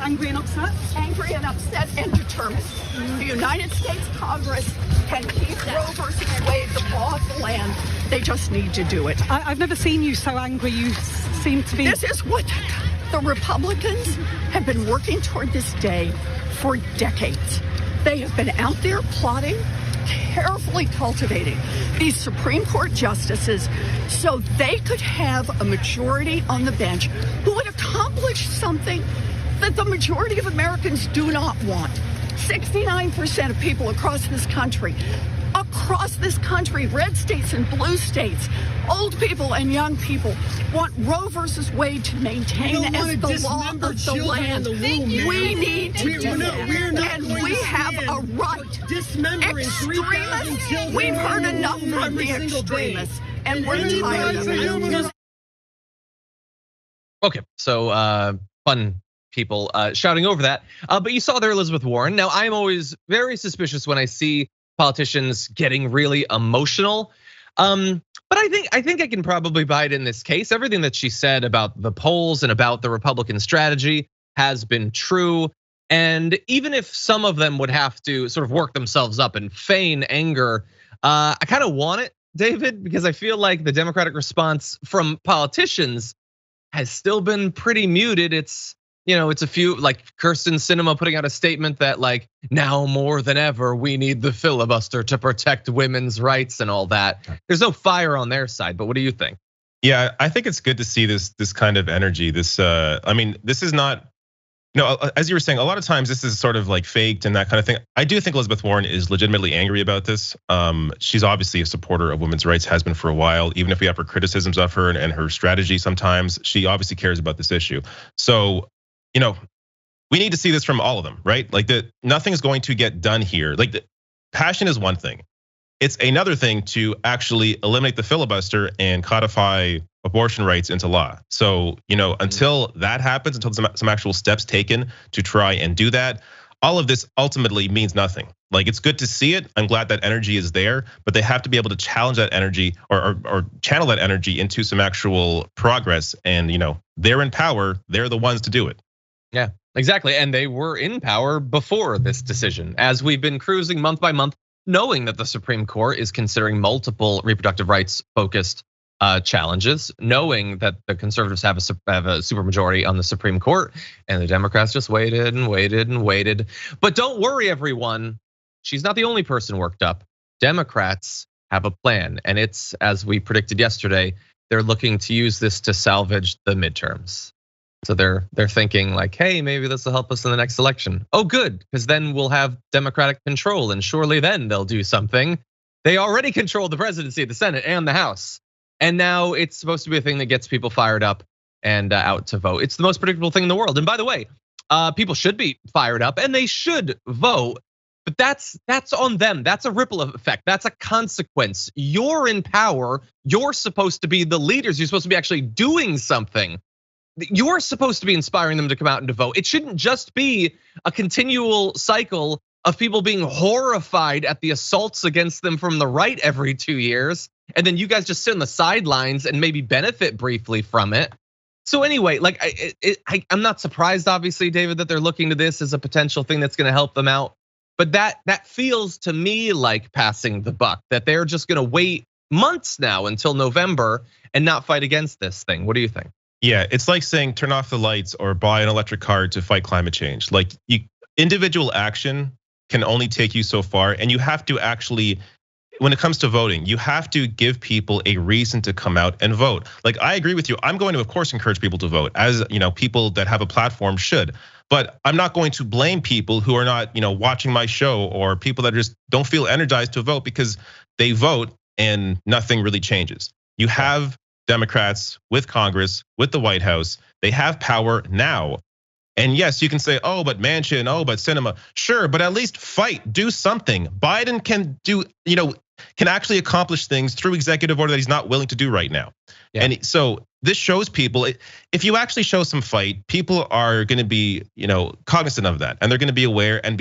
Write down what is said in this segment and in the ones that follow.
angry and upset? Angry and upset and determined. The United States Congress can keep Roe versus Wade the law of the land. They just need to do it. I've never seen you so angry. You seem to be... This is what the Republicans have been working toward this day for decades. They have been out there plotting, carefully cultivating these Supreme Court justices so they could have a majority on the bench who would accomplish something that the majority of Americans do not want. 69% of people across this country, red states and blue states, old people and young people, want Roe versus Wade to maintain as the law of the land. We need to do that. And we have a right. Extremists, we've heard enough from the extremists, and we're tired of it. Okay, so fun people shouting over that. But you saw there Elizabeth Warren. Now, I'm always very suspicious when I see politicians getting really emotional. But I think I can probably buy it in this case. Everything that she said about the polls and about the Republican strategy has been true. And even if some of them would have to sort of work themselves up and feign anger, I kind of want it, David, because I feel like the Democratic response from politicians has still been pretty muted. It's a few, like Kirsten Sinema putting out a statement that like, now more than ever, we need the filibuster to protect women's rights and all that. There's no fire on their side, but what do you think? Yeah, I think it's good to see this kind of energy. This is not, as you were saying, a lot of times this is sort of like faked and that kind of thing. I do think Elizabeth Warren is legitimately angry about this. She's obviously a supporter of women's rights, has been for a while. Even if we have her criticisms of her and her strategy sometimes, she obviously cares about this issue. So, we need to see this from all of them, right? Like nothing is going to get done here. Like passion is one thing. It's another thing to actually eliminate the filibuster and codify abortion rights into law. So, until that happens, until some actual steps taken to try and do that, all of this ultimately means nothing. Like it's good to see it. I'm glad that energy is there, but they have to be able to challenge that energy or channel that energy into some actual progress. And they're in power. They're the ones to do it. Yeah, exactly. And they were in power before this decision, as we've been cruising month by month, knowing that the Supreme Court is considering multiple reproductive rights focused challenges, knowing that the conservatives have a supermajority on the Supreme Court, and the Democrats just waited and waited and waited. But don't worry, everyone. She's not the only person worked up. Democrats have a plan, and it's, as we predicted yesterday, they're looking to use this to salvage the midterms. So they're thinking like, hey, maybe this will help us in the next election. Oh, good, because then we'll have Democratic control, and surely then they'll do something. They already control the presidency, the Senate, and the House. And now it's supposed to be a thing that gets people fired up and out to vote. It's the most predictable thing in the world. And by the way, people should be fired up and they should vote, but that's on them. That's a ripple effect. That's a consequence. You're in power. You're supposed to be the leaders. You're supposed to be actually doing something. You're supposed to be inspiring them to come out and to vote. It shouldn't just be a continual cycle of people being horrified at the assaults against them from the right every 2 years. And then you guys just sit on the sidelines and maybe benefit briefly from it. So anyway, like I'm not surprised, obviously, David, that they're looking to this as a potential thing that's gonna help them out. But that feels to me like passing the buck, that they're just gonna wait months now until November and not fight against this thing. What do you think? Yeah, it's like saying turn off the lights or buy an electric car to fight climate change. Like individual action can only take you so far, and you have to actually, when it comes to voting, you have to give people a reason to come out and vote. Like I agree with you. I'm going to, of course, encourage people to vote, as people that have a platform should. But I'm not going to blame people who are not, watching my show, or people that just don't feel energized to vote because they vote and nothing really changes. You have Democrats with Congress, with the White House. They have power now. And yes, you can say, oh, but Manchin, oh, but Sinema. Sure, but at least fight, do something. Biden can do, can actually accomplish things through executive order that he's not willing to do right now. Yeah. And so this shows people, if you actually show some fight, people are gonna be, cognizant of that. And they're gonna be aware and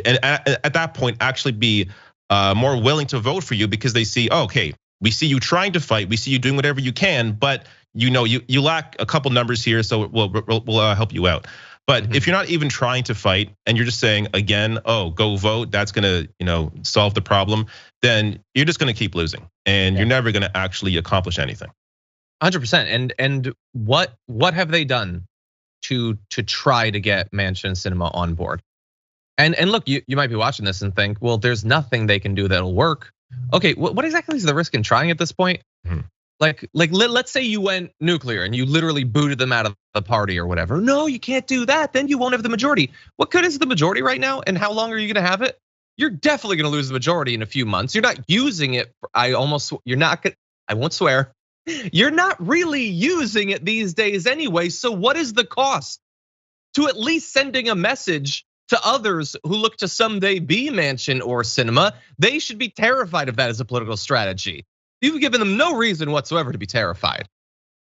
at that point actually be more willing to vote for you, because they see, oh, okay, we see you trying to fight, we see you doing whatever you can, but you lack a couple numbers here, so we'll help you out. But if you're not even trying to fight and you're just saying again, oh, go vote, that's gonna, solve the problem, then you're just gonna keep losing and you're never gonna actually accomplish anything. 100%. And what have they done to try to get Manchin and Sinema on board? And look, you might be watching this and think, well, there's nothing they can do that'll work. Okay, what exactly is the risk in trying at this point? Like let's say you went nuclear and you literally booted them out of the party or whatever. No, you can't do that. Then you won't have the majority. What good is the majority right now? And how long are you gonna have it? You're definitely gonna lose the majority in a few months. You're not using it. I won't swear. You're not really using it these days anyway. So what is the cost to at least sending a message to others who look to someday be Manchin or Sinema? They should be terrified of that as a political strategy. You've given them no reason whatsoever to be terrified.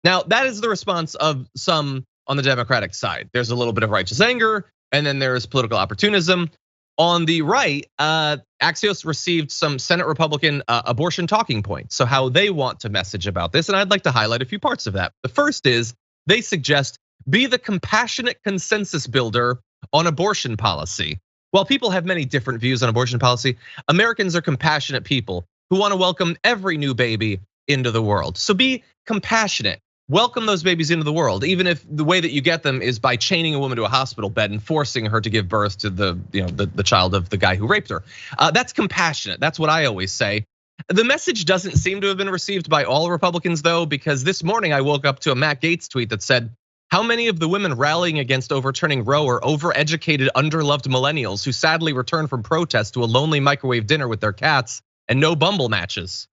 Now, that is the response of some on the Democratic side. There's a little bit of righteous anger, and then there's political opportunism. On the right, Axios received some Senate Republican abortion talking points, so how they want to message about this, and I'd like to highlight a few parts of that. The first is they suggest be the compassionate consensus builder on abortion policy. While people have many different views on abortion policy, Americans are compassionate people who want to welcome every new baby into the world. So be compassionate. Welcome those babies into the world, even if the way that you get them is by chaining a woman to a hospital bed and forcing her to give birth to the child of the guy who raped her. That's compassionate. That's what I always say. The message doesn't seem to have been received by all Republicans though, because this morning I woke up to a Matt Gaetz tweet that said, how many of the women rallying against overturning Roe are overeducated, underloved millennials who sadly return from protest to a lonely microwave dinner with their cats and no Bumble matches?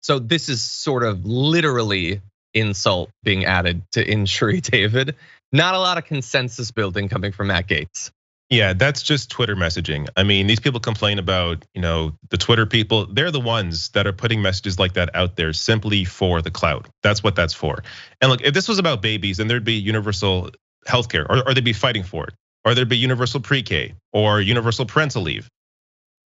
So this is sort of literally insult being added to injury, David. Not a lot of consensus building coming from Matt Gaetz. Yeah, that's just Twitter messaging. I mean, these people complain about, the Twitter people. They're the ones that are putting messages like that out there simply for the clout. That's what that's for. And look, if this was about babies, then there'd be universal healthcare, or they'd be fighting for it, or there'd be universal pre-K or universal parental leave.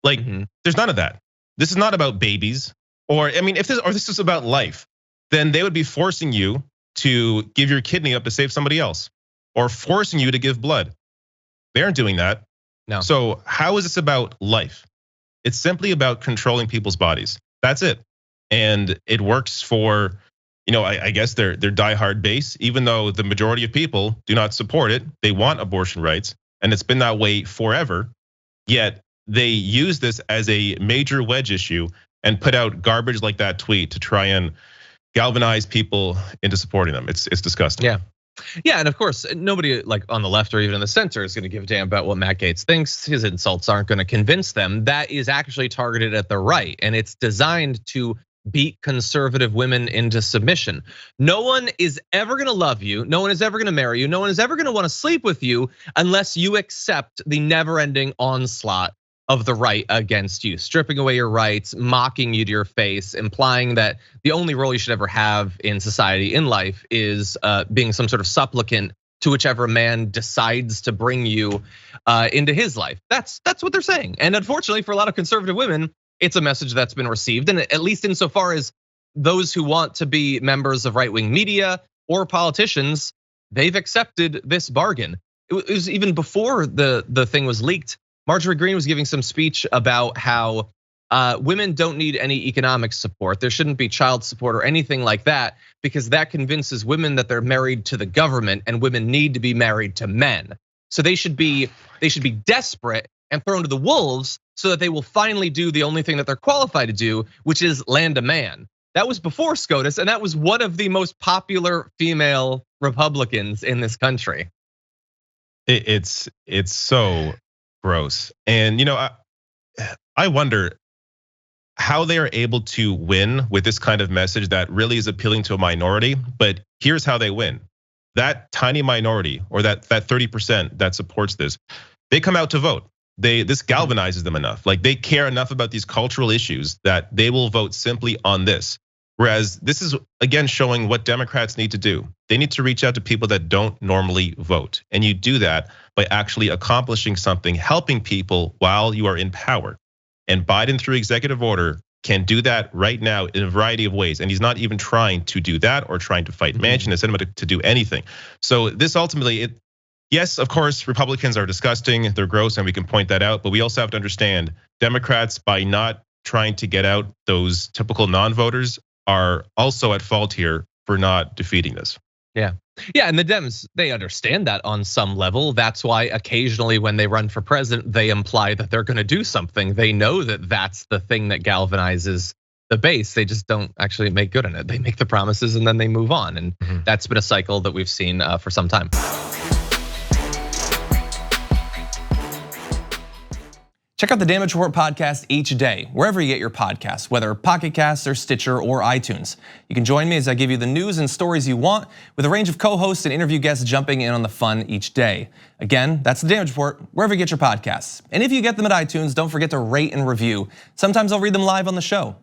Like, there's none of that. This is not about babies, if this is about life, then they would be forcing you to give your kidney up to save somebody else, or forcing you to give blood. They aren't doing that. No. So how is this about life? It's simply about controlling people's bodies. That's it. And it works for, I guess their diehard base, even though the majority of people do not support it. They want abortion rights, and it's been that way forever. Yet they use this as a major wedge issue and put out garbage like that tweet to try and galvanize people into supporting them. It's disgusting. Yeah, and of course, nobody like on the left or even in the center is going to give a damn about what Matt Gaetz thinks. His insults aren't going to convince them. That is actually targeted at the right, and it's designed to beat conservative women into submission. No one is ever going to love you. No one is ever going to marry you. No one is ever going to want to sleep with you unless you accept the never-ending onslaught of the right against you, stripping away your rights, mocking you to your face, implying that the only role you should ever have in society, in life, is being some sort of supplicant to whichever man decides to bring you into his life. That's what they're saying. And unfortunately for a lot of conservative women, it's a message that's been received. And at least insofar as those who want to be members of right-wing media or politicians, they've accepted this bargain. It was even before the thing was leaked. Marjorie Greene was giving some speech about how women don't need any economic support. There shouldn't be child support or anything like that, because that convinces women that they're married to the government, and women need to be married to men. So they should be desperate and thrown to the wolves so that they will finally do the only thing that they're qualified to do, which is land a man. That was before SCOTUS, and that was one of the most popular female Republicans in this country. It's so gross. And I wonder how they are able to win with this kind of message that really is appealing to a minority. But here's how they win. That tiny minority, or that 30% that supports this, they come out to vote. This galvanizes them enough. Like, they care enough about these cultural issues that they will vote simply on this. Whereas this is, again, showing what Democrats need to do. They need to reach out to people that don't normally vote. And you do that by actually accomplishing something, helping people while you are in power. And Biden, through executive order, can do that right now in a variety of ways. And he's not even trying to do that or trying to fight Manchin and Sinema to do anything. So this ultimately, Yes, of course, Republicans are disgusting, they're gross, and we can point that out. But we also have to understand Democrats, by not trying to get out those typical non-voters, are also at fault here for not defeating this. Yeah, and the Dems, they understand that on some level. That's why occasionally when they run for president, they imply that they're gonna do something. They know that that's the thing that galvanizes the base. They just don't actually make good on it. They make the promises and then they move on. And that's been a cycle that we've seen for some time. Check out the Damage Report podcast each day, wherever you get your podcasts, whether Pocket Casts or Stitcher or iTunes. You can join me as I give you the news and stories you want, with a range of co-hosts and interview guests jumping in on the fun each day. Again, that's the Damage Report, wherever you get your podcasts. And if you get them at iTunes, don't forget to rate and review. Sometimes I'll read them live on the show.